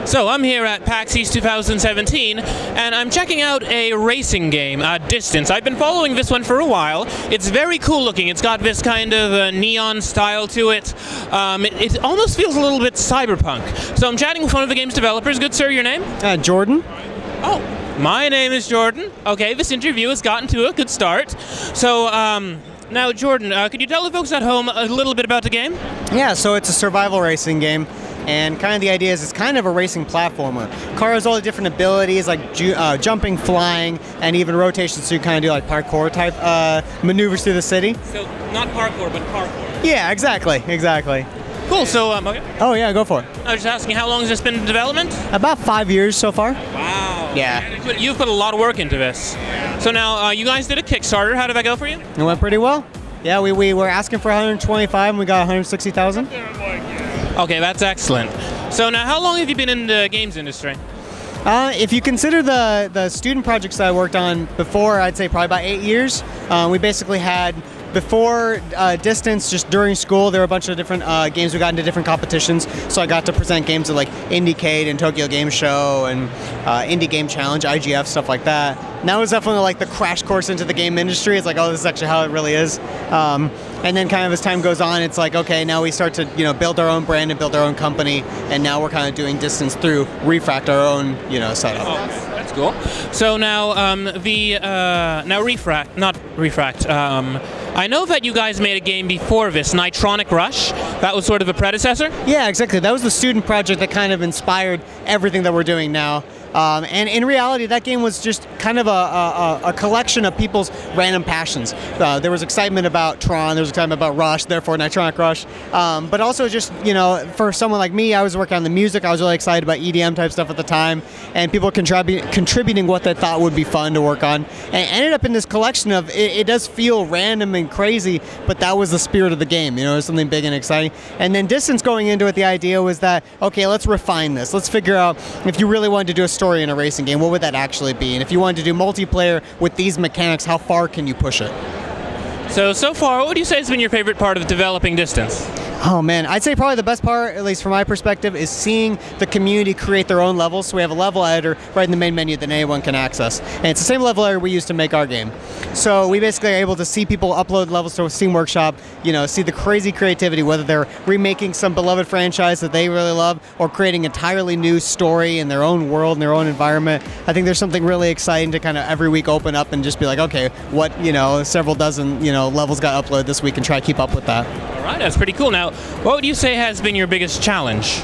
So I'm here at PAX East 2017, and I'm checking out a racing game, Distance. I've been following this one for a while. It's very cool looking. It's got this kind of neon style to it. It almost feels a little bit cyberpunk. So I'm chatting with one of the game's developers. Good sir, your name? Jordan. Oh, my name is Jordan. Okay, this interview has gotten to a good start. So, now Jordan, could you tell the folks at home a little bit about the game? Yeah, so it's a survival racing game. And kind of the idea is it's kind of a racing platformer. Car has all the different abilities like jumping, flying, and even rotation, so you kind of do like parkour type maneuvers through the city. So not parkour, but parkour. Yeah, exactly. Cool, so, okay. Oh yeah, go for it. I was just asking, how long has this been in development? About 5 years so far. Wow. Yeah. You've put a lot of work into this. So now, you guys did a Kickstarter. How did that go for you? It went pretty well. Yeah, we were asking for 125 and we got 160,000. Okay, that's excellent. So now, how long have you been in the games industry? If you consider the student projects that I worked on before, I'd say probably about 8 years. We basically had, before Distance, just during school, there were a bunch of different games we got into different competitions. So I got to present games at like Indiecade and Tokyo Game Show and Indie Game Challenge, IGF, stuff like that. Now it's definitely like the crash course into the game industry. It's like, oh, this is actually how it really is. And then kind of as time goes on, it's like, okay, now we start to build our own brand and build our own company, and now we're kind of doing Distance through Refract, our own setup. Oh, that's cool. So now now Refract, not Refract. I know that you guys made a game before this, Nitronic Rush. That was sort of a predecessor? Yeah, exactly. That was the student project that kind of inspired everything that we're doing now. And in reality, that game was just kind of a collection of people's random passions. There was excitement about Tron, there was excitement about Rush, therefore Nitronic Rush. But also just, for someone like me, I was working on the music. I was really excited about EDM type stuff at the time. And people were contributing what they thought would be fun to work on. And it ended up in this collection of, it does feel random and crazy, but that was the spirit of the game. It was something big and exciting. And then Distance going into it, the idea was that, okay, let's refine this. Let's figure out if you really wanted to do a story in a racing game, what would that actually be? And if you wanted to do multiplayer with these mechanics, how far can you push it? So far, what would you say has been your favorite part of developing Distance? Oh man, I'd say probably the best part, at least from my perspective, is seeing the community create their own levels. So we have a level editor right in the main menu that anyone can access. And it's the same level editor we use to make our game. So we basically are able to see people upload levels to a Steam Workshop, see the crazy creativity, whether they're remaking some beloved franchise that they really love or creating an entirely new story in their own world, in their own environment. I think there's something really exciting to kind of every week open up and just be like, okay, what, several dozen, levels got uploaded this week and try to keep up with that. All right, that's pretty cool. Now, what would you say has been your biggest challenge?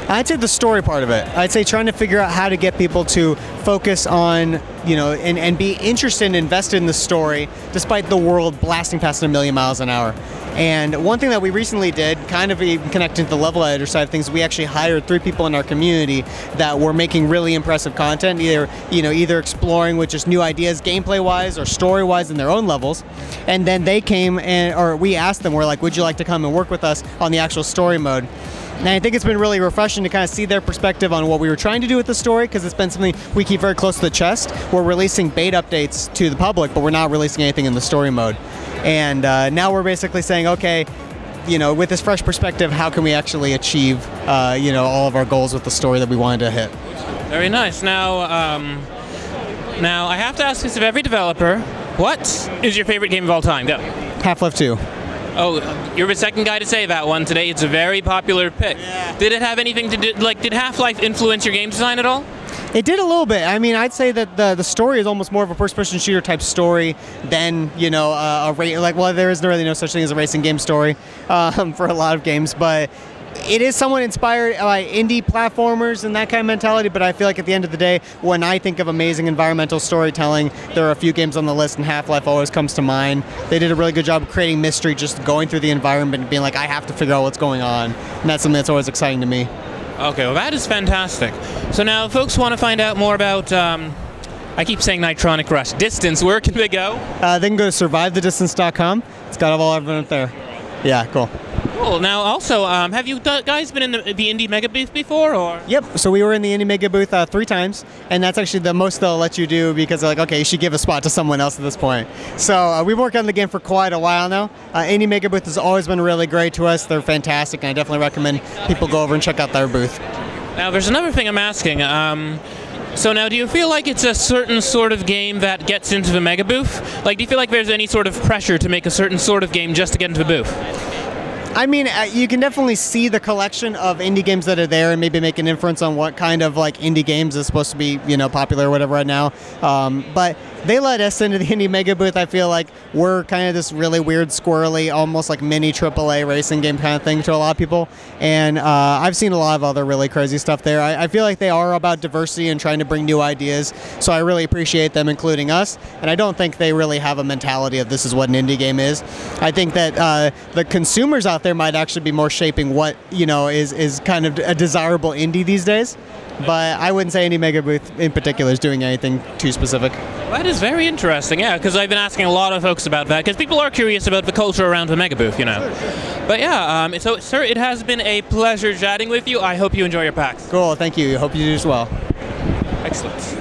I'd say the story part of it. I'd say trying to figure out how to get people to focus on, and be interested and invested in the story despite the world blasting past 1,000,000 miles an hour. And one thing that we recently did, kind of even connecting to the level editor side of things, we actually hired 3 people in our community that were making really impressive content, either exploring with just new ideas gameplay-wise or story-wise in their own levels. And then they came or we asked them, we're like, would you like to come and work with us on the actual story mode? And I think it's been really refreshing to kind of see their perspective on what we were trying to do with the story, because it's been something we keep very close to the chest. We're releasing beta updates to the public, but we're not releasing anything in the story mode. And now we're basically saying, okay, with this fresh perspective, how can we actually achieve, all of our goals with the story that we wanted to hit? Very nice. Now I have to ask this of every developer, what is your favorite game of all time? Go. Half-Life 2. Oh, you're the second guy to say that one today. It's a very popular pick. Yeah. Did it have anything to do, did Half-Life influence your game design at all? It did a little bit. I mean, I'd say that the story is almost more of a first-person shooter type story than, there is really no such thing as a racing game story for a lot of games, but it is somewhat inspired by indie platformers and that kind of mentality, but I feel like at the end of the day, when I think of amazing environmental storytelling, there are a few games on the list, and Half-Life always comes to mind. They did a really good job of creating mystery, just going through the environment and being like, I have to figure out what's going on, and that's something that's always exciting to me. Okay, well that is fantastic. So now, if folks want to find out more about, I keep saying Nitronic Rush, Distance, where can they go? They can go to survivethedistance.com. It's got all of it up there. Yeah, cool. Cool. Now, also, have you guys been in the Indie Mega Booth before, or? Yep. So we were in the Indie Mega Booth 3 times, and that's actually the most they'll let you do because they're like, okay, you should give a spot to someone else at this point. So we've worked on the game for quite a while now. Indie Mega Booth has always been really great to us. They're fantastic, and I definitely recommend people go over and check out their booth. Now, there's another thing I'm asking. So now, do you feel like it's a certain sort of game that gets into the Mega Booth? Like, do you feel like there's any sort of pressure to make a certain sort of game just to get into the booth? I mean, you can definitely see the collection of indie games that are there and maybe make an inference on what kind of like indie games is supposed to be, popular or whatever right now. But they let us into the Indie Mega Booth. I feel like we're kind of this really weird, squirrely, almost like mini AAA racing game kind of thing to a lot of people. And I've seen a lot of other really crazy stuff there. I feel like they are about diversity and trying to bring new ideas. So I really appreciate them including us. And I don't think they really have a mentality of this is what an indie game is. I think that the consumers out there might actually be more shaping what is kind of a desirable indie these days, but I wouldn't say Indie Mega Booth in particular is doing anything too specific. That is very interesting, yeah, because I've been asking a lot of folks about that, because people are curious about the culture around the Mega Booth, But yeah, so sir, it has been a pleasure chatting with you. I hope you enjoy your PAX. Cool, thank you. Hope you do as well. Excellent.